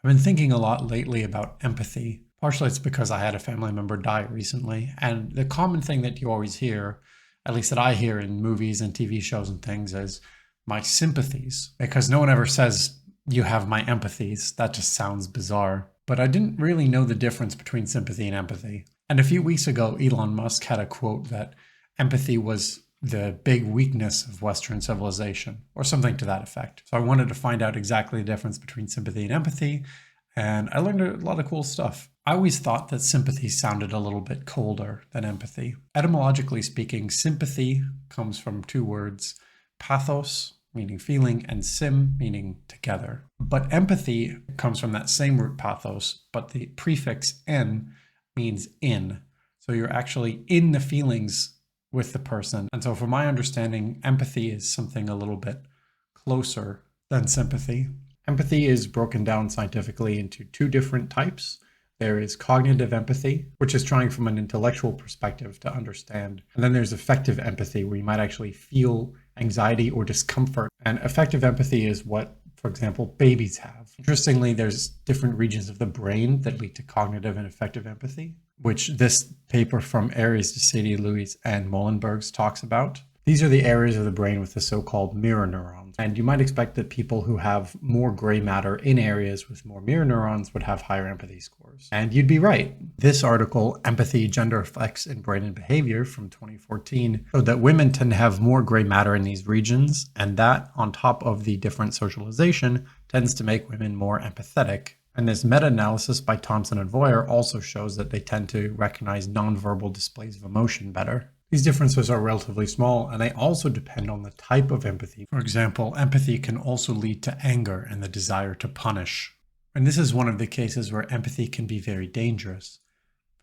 I've been thinking a lot lately about empathy. Partially it's because I had a family member die recently, and the common thing that you always hear, at least that I hear in movies and TV shows and things, is my sympathies, because no one ever says you have my empathies. That just sounds bizarre. But I didn't really know the difference between sympathy and empathy. And a few weeks ago, Elon Musk had a quote that empathy was the big weakness of Western civilization, or something to that effect. So I wanted to find out exactly the difference between sympathy and empathy, and I learned a lot of cool stuff. I always thought that sympathy sounded a little bit colder than empathy. Etymologically speaking, sympathy comes from two words, pathos, meaning feeling, and sim, meaning together. But empathy comes from that same root pathos, but the prefix en means in. So you're actually in the feelings with the person. And so from my understanding, empathy is something a little bit closer than sympathy. Empathy is broken down scientifically into two different types. There is cognitive empathy, which is trying from an intellectual perspective to understand. And then there's affective empathy, where you might actually feel anxiety or discomfort. And affective empathy is what, for example, babies have. Interestingly, there's different regions of the brain that lead to cognitive and affective empathy, which this paper from Aries, DeCity, Lewis, and Molenbergs talks about. These are the areas of the brain with the so-called mirror neurons. And you might expect that people who have more gray matter in areas with more mirror neurons would have higher empathy scores. And you'd be right. This article, Empathy, Gender Effects in Brain and Behavior from 2014, showed that women tend to have more gray matter in these regions, and that, on top of the different socialization, tends to make women more empathetic. And this meta-analysis by Thompson and Voyer also shows that they tend to recognize nonverbal displays of emotion better. These differences are relatively small, and they also depend on the type of empathy. For example, empathy can also lead to anger and the desire to punish. And this is one of the cases where empathy can be very dangerous.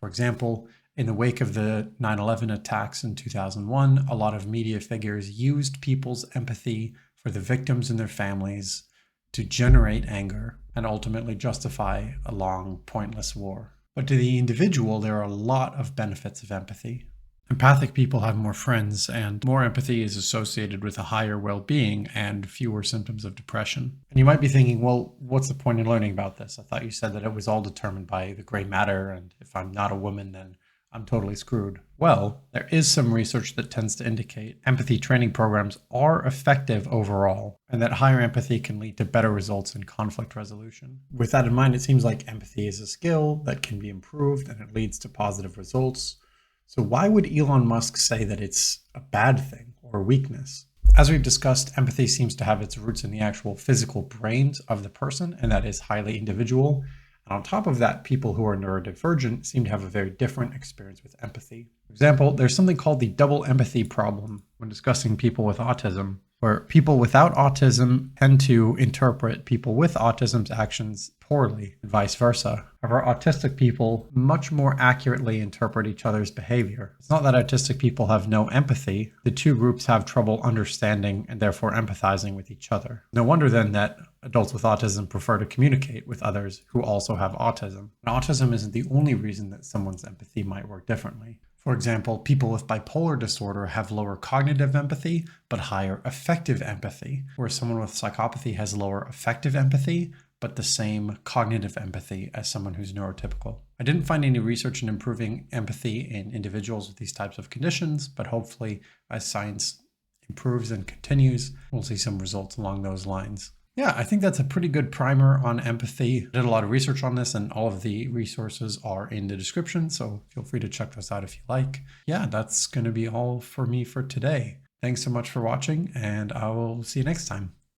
For example, in the wake of the 9/11 attacks in 2001, a lot of media figures used people's empathy for the victims and their families to generate anger and ultimately justify a long, pointless war. But to the individual, there are a lot of benefits of empathy. Empathic people have more friends, and more empathy is associated with a higher well-being and fewer symptoms of depression. And you might be thinking, well, what's the point in learning about this? I thought you said that it was all determined by the gray matter, and if I'm not a woman, then I'm totally screwed. Well, there is some research that tends to indicate empathy training programs are effective overall, and that higher empathy can lead to better results in conflict resolution. With that in mind, it seems like empathy is a skill that can be improved and it leads to positive results. So why would Elon Musk say that it's a bad thing or a weakness? As we've discussed, empathy seems to have its roots in the actual physical brains of the person, and that is highly individual. And on top of that, people who are neurodivergent seem to have a very different experience with empathy. For example, there's something called the double empathy problem when discussing people with autism, where people without autism tend to interpret people with autism's actions poorly, and vice versa. However, autistic people much more accurately interpret each other's behavior. It's not that autistic people have no empathy. The two groups have trouble understanding and therefore empathizing with each other. No wonder then that adults with autism prefer to communicate with others who also have autism. And autism isn't the only reason that someone's empathy might work differently. For example, people with bipolar disorder have lower cognitive empathy, but higher affective empathy, whereas someone with psychopathy has lower affective empathy, but the same cognitive empathy as someone who's neurotypical. I didn't find any research in improving empathy in individuals with these types of conditions, but hopefully as science improves and continues, we'll see some results along those lines. Yeah, I think that's a pretty good primer on empathy. I did a lot of research on this, and all of the resources are in the description, so feel free to check those out if you like. Yeah, that's going to be all for me for today. Thanks so much for watching, and I will see you next time.